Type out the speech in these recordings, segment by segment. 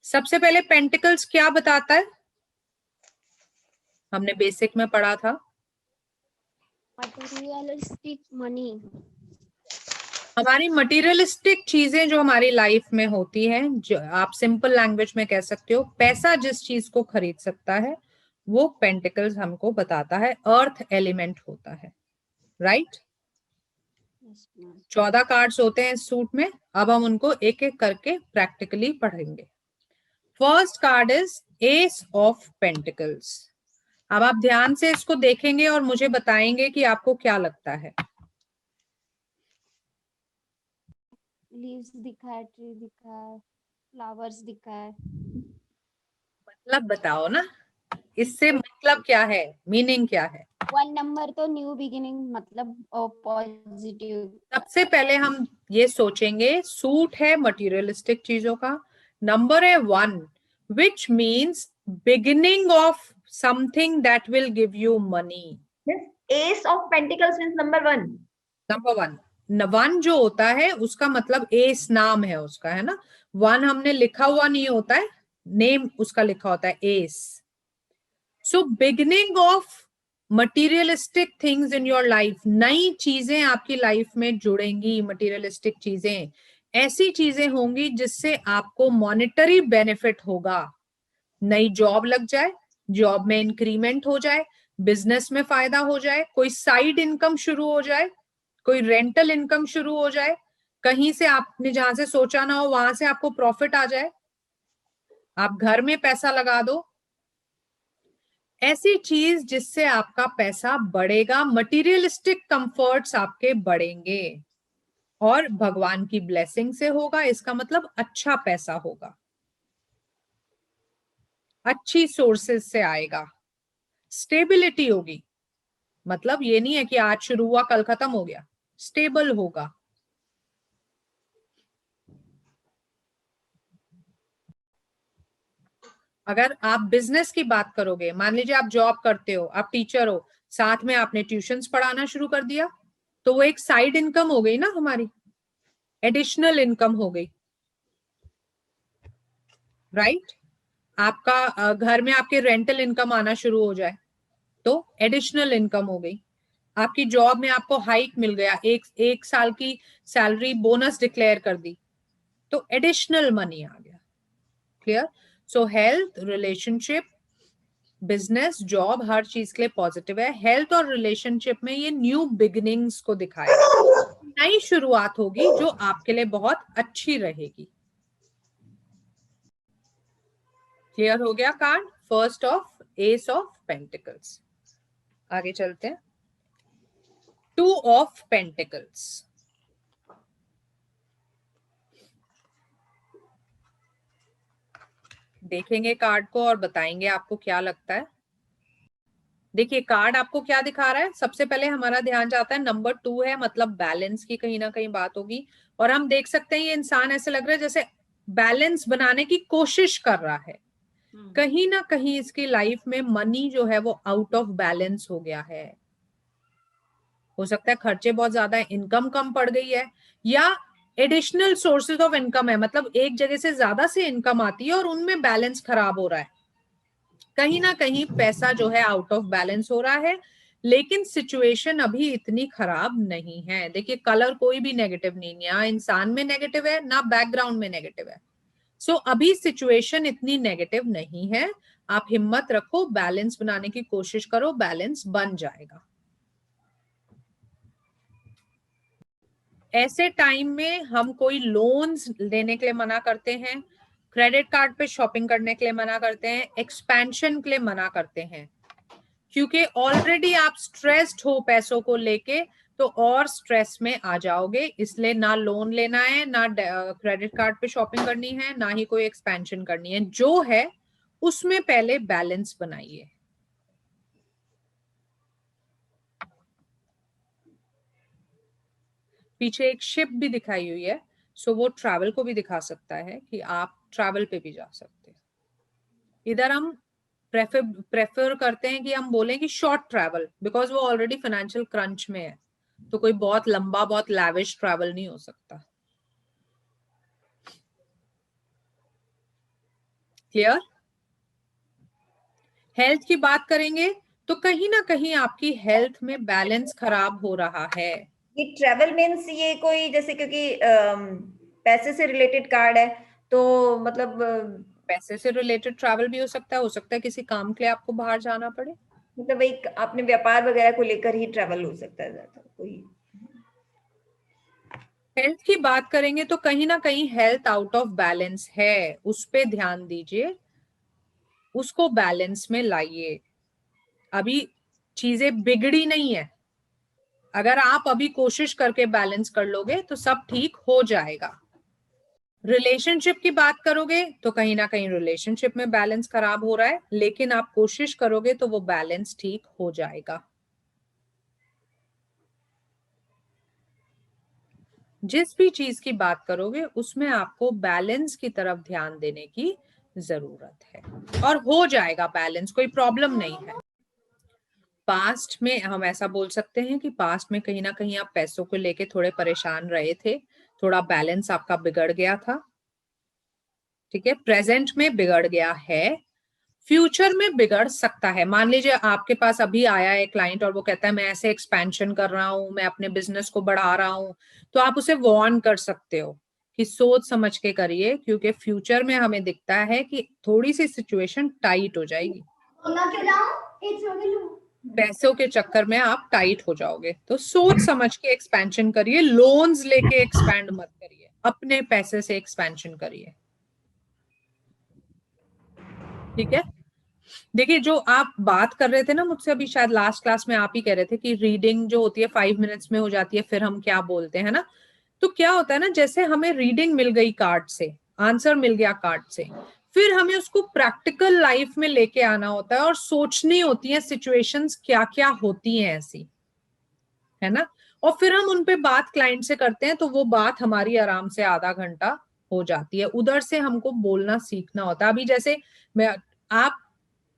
सबसे पहले पेंटिकल्स क्या बताता है, हमने बेसिक में पढ़ा था। मटेरियलिस्टिक मनी, हमारी मटेरियलिस्टिक चीजें जो हमारी लाइफ में होती हैं, जो आप सिंपल लैंग्वेज में कह सकते हो, पैसा जिस चीज को खरीद सकता है वो पेंटिकल्स हमको बताता है, अर्थ एलिमेंट होता है, राइट। 14 कार्ड्स होते हैं इस सूट में, अब हम उनको एक एक करके प्रैक्टिकली पढ़ेंगे। First card is S of pentacles. अब आप ध्यान से इसको देखेंगे और मुझे बताएंगे कि आपको क्या लगता है। लीव्स दिखा है, ट्री दिखा है, फ्लावर्स दिखा है। मतलब बताओ ना, इससे मतलब क्या है, मीनिंग क्या है। 1 नंबर तो न्यू बिगिनिंग, मतलब पॉजिटिव। सबसे पहले हम ये सोचेंगे, सूट है मटेरियलिस्टिक चीजों का, नंबर है 1 which means beginning of something that will give you money. S of pentacles means number 1। Number 1, 1 जो होता है उसका मतलब एस नाम है उसका, है ना। 1 हमने लिखा हुआ नहीं होता है, नेम उसका लिखा होता है S. So beginning of materialistic things in your life, नई चीजें आपकी लाइफ में जुड़ेंगी। मटीरियलिस्टिक चीजें ऐसी चीजें होंगी जिससे आपको मॉनेटरी बेनिफिट होगा। नई जॉब लग जाए, जॉब में इंक्रीमेंट हो जाए, बिजनेस में फायदा हो जाए, कोई साइड इनकम शुरू हो जाए, कोई रेंटल इनकम शुरू हो जाए, कहीं से आपने जहां से सोचा ना हो वहां से आपको प्रॉफिट आ जाए, आप घर में पैसा लगा दो, ऐसी चीज जिससे आपका पैसा बढ़ेगा, मटेरियलिस्टिक कंफर्ट्स आपके बढ़ेंगे और भगवान की ब्लेसिंग से होगा। इसका मतलब अच्छा पैसा होगा, अच्छी सोर्सेस से आएगा, स्टेबिलिटी होगी। मतलब ये नहीं है कि आज शुरू हुआ कल खत्म हो गया, स्टेबल होगा। अगर आप बिजनेस की बात करोगे, मान लीजिए आप जॉब करते हो, आप टीचर हो, साथ में आपने ट्यूशंस पढ़ाना शुरू कर दिया, तो वो एक साइड इनकम हो गई ना हमारी, एडिशनल इनकम हो गई, राइट। आपका घर में आपके रेंटल इनकम आना शुरू हो जाए तो एडिशनल इनकम हो गई। आपकी जॉब में आपको हाइक मिल गया, एक साल की सैलरी बोनस डिक्लेयर कर दी, तो एडिशनल मनी आ गया। Clear. So health, relationship, business, job, हर चीज के लिए पॉजिटिव है। हेल्थ और रिलेशनशिप में ये न्यू बिगिनिंग्स को दिखाएगा, नई शुरुआत होगी जो आपके लिए बहुत अच्छी रहेगी। क्लियर हो गया card first of S of pentacles. आगे चलते हैं, 2 ऑफ पेंटिकल्स। देखेंगे कार्ड को और बताएंगे आपको क्या लगता है। देखिए कार्ड आपको क्या दिखा रहा है, सबसे पहले हमारा ध्यान जाता है नंबर 2 है, मतलब बैलेंस की कहीं ना कहीं बात होगी। और हम देख सकते हैं ये इंसान ऐसे लग रहा है जैसे बैलेंस बनाने की कोशिश कर रहा है। कहीं ना कहीं इसकी लाइफ में मनी जो है वो आउट ऑफ बैलेंस हो गया है। हो सकता है खर्चे बहुत ज्यादा है, इनकम कम पड़ गई है, या एडिशनल सोर्सेज ऑफ इनकम है, मतलब एक जगह से ज्यादा से इनकम आती है और उनमें बैलेंस खराब हो रहा है। कहीं ना कहीं पैसा जो है आउट ऑफ बैलेंस हो रहा है, लेकिन सिचुएशन अभी इतनी खराब नहीं है। देखिए कलर कोई भी नेगेटिव नहीं है, ना इंसान में नेगेटिव है ना बैकग्राउंड में नेगेटिव है। सो अभी सिचुएशन इतनी नेगेटिव नहीं है, आप हिम्मत रखो, बैलेंस बनाने की कोशिश करो, बैलेंस बन जाएगा। ऐसे टाइम में हम कोई लोन्स लेने के लिए मना करते हैं, क्रेडिट कार्ड पे शॉपिंग करने के लिए मना करते हैं, एक्सपेंशन के लिए मना करते हैं, क्योंकि ऑलरेडी आप स्ट्रेस्ड हो पैसों को लेके, तो और स्ट्रेस में आ जाओगे। इसलिए ना लोन लेना है, ना क्रेडिट कार्ड पे शॉपिंग करनी है, ना ही कोई एक्सपेंशन करनी है। जो है उसमें पहले बैलेंस बनाइए। पीछे एक शिप भी दिखाई हुई है, सो वो ट्रैवल को भी दिखा सकता है कि आप ट्रैवल पे भी जा सकते हैं। इधर हम प्रेफर करते हैं कि हम बोलें कि शॉर्ट ट्रैवल, बिकॉज वो ऑलरेडी फाइनेंशियल क्रंच में है, तो कोई बहुत लंबा बहुत लैविश ट्रैवल नहीं हो सकता। क्लियर? हेल्थ की बात करेंगे तो कहीं ना कहीं आपकी हेल्थ में बैलेंस खराब हो रहा है। ये ट्रेवल मीन्स ये कोई जैसे, क्योंकि पैसे से रिलेटेड कार्ड है तो मतलब पैसे से रिलेटेड ट्रैवल भी हो सकता है किसी काम के लिए आपको बाहर जाना पड़े, मतलब एक अपने व्यापार वगैरह को लेकर ही ट्रेवल हो सकता है ज्यादा कोई। हेल्थ की बात करेंगे तो कहीं ना कहीं हेल्थ आउट ऑफ बैलेंस है, उस पे ध्यान दीजिए, उसको बैलेंस में लाइए। अभी चीजें बिगड़ी नहीं है, अगर आप अभी कोशिश करके बैलेंस कर लोगे तो सब ठीक हो जाएगा। रिलेशनशिप की बात करोगे तो कहीं ना कहीं रिलेशनशिप में बैलेंस खराब हो रहा है, लेकिन आप कोशिश करोगे तो वो बैलेंस ठीक हो जाएगा। जिस भी चीज की बात करोगे उसमें आपको बैलेंस की तरफ ध्यान देने की जरूरत है, और हो जाएगा बैलेंस, कोई प्रॉब्लम नहीं है। पास्ट में हम ऐसा बोल सकते हैं कि पास्ट में कहीं ना कहीं आप पैसों को लेके थोड़े परेशान रहे थे, थोड़ा बैलेंस आपका बिगड़ गया था, ठीक है। प्रेजेंट में बिगड़ गया है, फ्यूचर में बिगड़ सकता है। मान लीजिए आपके पास अभी आया है क्लाइंट और वो कहता है मैं ऐसे एक्सपेंशन कर रहा हूं, मैं अपने बिजनेस को बढ़ा रहा हूं, तो आप उसे वार्न कर सकते हो कि सोच समझ के करिए, क्योंकि फ्यूचर में हमें दिखता है कि थोड़ी सी सिचुएशन टाइट हो जाएगी, पैसों के चक्कर में आप टाइट हो जाओगे। तो सोच समझ के एक्सपेंशन करिए, लोन्स लेके एक्सपैंड मत करिए, अपने पैसे से एक्सपेंशन करिए, ठीक है। देखिए जो आप बात कर रहे थे ना मुझसे अभी, शायद लास्ट क्लास में आप ही कह रहे थे कि रीडिंग जो होती है 5 मिनट्स में हो जाती है, फिर हम क्या बोलते हैं ना, तो क्या होता है ना, जैसे हमें रीडिंग मिल गई कार्ड से, आंसर मिल गया कार्ड से, फिर हमें उसको प्रैक्टिकल लाइफ में लेके आना होता है और सोचनी होती है सिचुएशंस क्या क्या होती हैं ऐसी, है ना। और फिर हम उनपे बात क्लाइंट से करते हैं तो वो बात हमारी आराम से आधा घंटा हो जाती है। उधर से हमको बोलना सीखना होता है। अभी जैसे मैं, आप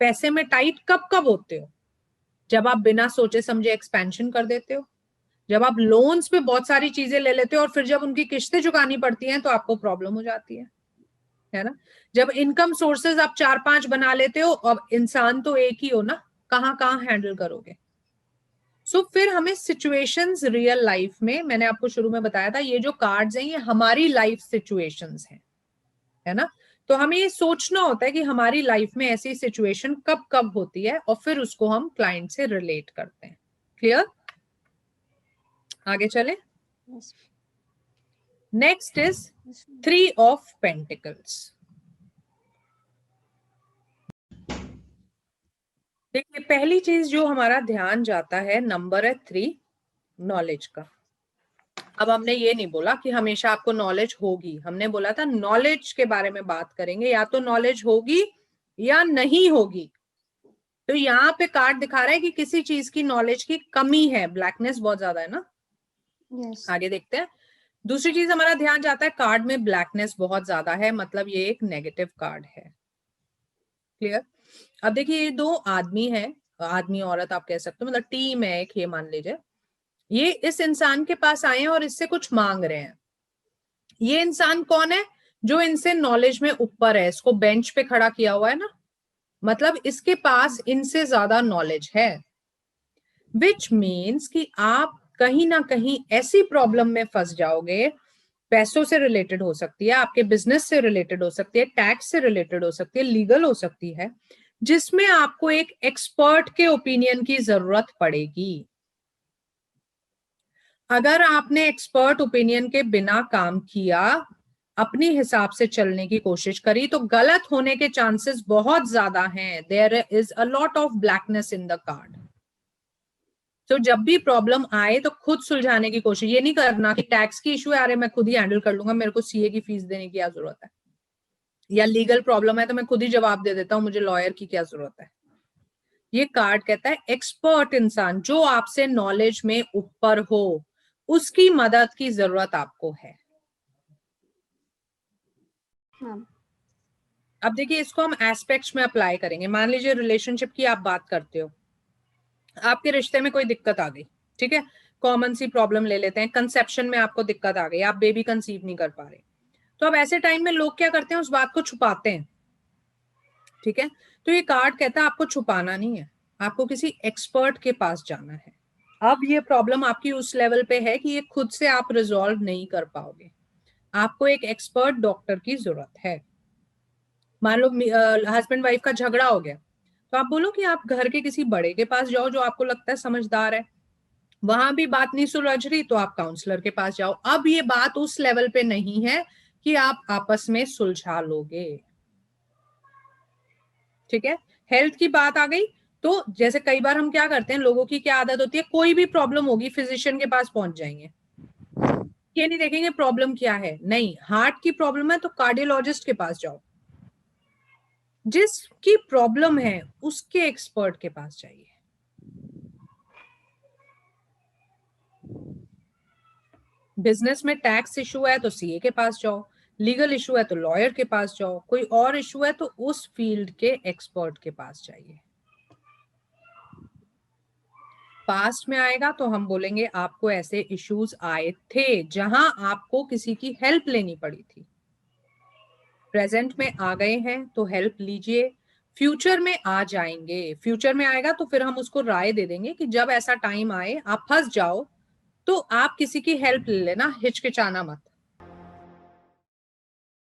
पैसे में टाइट कब कब होते हो? जब आप बिना सोचे समझे एक्सपेंशन कर देते हो, जब आप लोन्स पे बहुत सारी चीजें ले लेते हो और फिर जब उनकी किस्तें चुकानी पड़ती हैं तो आपको प्रॉब्लम हो जाती है ना। जब इनकम सोर्सेज आप 4-5 बना लेते हो, अब इंसान तो एक ही हो ना, कहाँ कहाँ हैंडल करोगे। फिर हमें सिचुएशंस रियल लाइफ में, मैंने आपको शुरू में बताया था ये जो कार्ड्स हैं ये हमारी लाइफ सिचुएशंस हैं, है ना। तो हमें ये सोचना होता है कि हमारी लाइफ में ऐसी सिचुएशन कब कब होती है और फिर उसको हम क्लाइंट से रिलेट करते हैं। क्लियर? आगे चले। Yes. Next is Yes. 3 of pentacles. देखिए पहली चीज जो हमारा ध्यान जाता है, नंबर है 3, नॉलेज का। अब हमने ये नहीं बोला कि हमेशा आपको नॉलेज होगी, हमने बोला था नॉलेज के बारे में बात करेंगे, या तो नॉलेज होगी या नहीं होगी। तो यहाँ पे कार्ड दिखा रहा है कि किसी चीज की नॉलेज की कमी है, ब्लैकनेस बहुत ज्यादा है ना। Yes. आगे देखते हैं। दूसरी चीज हमारा ध्यान जाता है, कार्ड में ब्लैकनेस बहुत ज्यादा है, मतलब ये एक नेगेटिव कार्ड है। क्लियर? अब देखिए ये 2 आदमी है, आदमी औरत आप कह सकते हो, मतलब टीम है एक, ये मान लीजिए ये इस इंसान के पास आए हैं और इससे कुछ मांग रहे हैं। ये इंसान कौन है? जो इनसे नॉलेज में ऊपर है, इसको बेंच पे खड़ा किया हुआ है ना, मतलब इसके पास इनसे ज्यादा नॉलेज है। विच मीन्स कि आप कहीं ना कहीं ऐसी प्रॉब्लम में फंस जाओगे, पैसों से रिलेटेड हो सकती है, आपके बिजनेस से रिलेटेड हो सकती है, टैक्स से रिलेटेड हो सकती है, लीगल हो सकती है, जिसमें आपको एक एक्सपर्ट के ओपिनियन की जरूरत पड़ेगी। अगर आपने एक्सपर्ट ओपिनियन के बिना काम किया, अपनी हिसाब से चलने की कोशिश करी, तो गलत होने के चांसेस बहुत ज्यादा हैं। There is a lot of blackness in the card. तो जब भी प्रॉब्लम आए तो खुद सुलझाने की कोशिश, ये नहीं करना कि टैक्स की इशू है, अरे मैं खुद ही हैंडल कर लूंगा, मेरे को सीए की फीस देने की क्या जरूरत है, या लीगल प्रॉब्लम है तो मैं खुद ही जवाब दे देता हूं, मुझे लॉयर की क्या जरूरत है। ये कार्ड कहता है एक्सपर्ट इंसान जो आपसे नॉलेज में ऊपर हो, उसकी मदद की जरूरत आपको है। हाँ. अब देखिए इसको हम एस्पेक्ट्स में अप्लाई करेंगे। मान लीजिए रिलेशनशिप की आप बात करते हो, आपके रिश्ते में कोई दिक्कत आ गई, ठीक है, कॉमन सी प्रॉब्लम ले लेते हैं, कंसेप्शन में आपको दिक्कत आ गई, आप बेबी कंसीव नहीं कर पा रहे, तो अब ऐसे टाइम में लोग क्या करते हैं, उस बात को छुपाते हैं, ठीक है, तो ये कार्ड कहता है आपको छुपाना नहीं है, आपको किसी एक्सपर्ट के पास जाना है। अब ये प्रॉब्लम आपकी उस लेवल पे है कि ये खुद से आप रिजॉल्व नहीं कर पाओगे, आपको एक एक्सपर्ट डॉक्टर की जरूरत है। मान लो हस्बैंड वाइफ का झगड़ा हो गया, तो आप बोलो कि आप घर के किसी बड़े के पास जाओ जो आपको लगता है समझदार है। वहां भी बात नहीं सुलझ रही तो आप काउंसलर के पास जाओ। अब ये बात उस लेवल पे नहीं है कि आप आपस में सुलझा लोगे। ठीक है, हेल्थ की बात आ गई तो जैसे कई बार हम क्या करते हैं, लोगों की क्या आदत होती है, कोई भी प्रॉब्लम होगी फिजिशियन के पास पहुंच जाएंगे, ये नहीं देखेंगे प्रॉब्लम क्या है। नहीं, हार्ट की प्रॉब्लम है तो कार्डियोलॉजिस्ट के पास जाओ, जिसकी प्रॉब्लम है उसके एक्सपर्ट के पास जाइए। बिजनेस में टैक्स इशू है तो सीए के पास जाओ, लीगल इशू है तो लॉयर के पास जाओ, कोई और इशू है तो उस फील्ड के एक्सपर्ट के पास जाइए। पास्ट में आएगा तो हम बोलेंगे आपको ऐसे इश्यूज आए थे जहां आपको किसी की हेल्प लेनी पड़ी थी। प्रेजेंट में आ गए हैं तो हेल्प लीजिए, फ्यूचर में आ जाएंगे, फ्यूचर में आएगा तो फिर हम उसको राय दे देंगे कि जब ऐसा टाइम आए आप फंस जाओ तो आप किसी की हेल्प ले लेना, हिचकिचाना मत।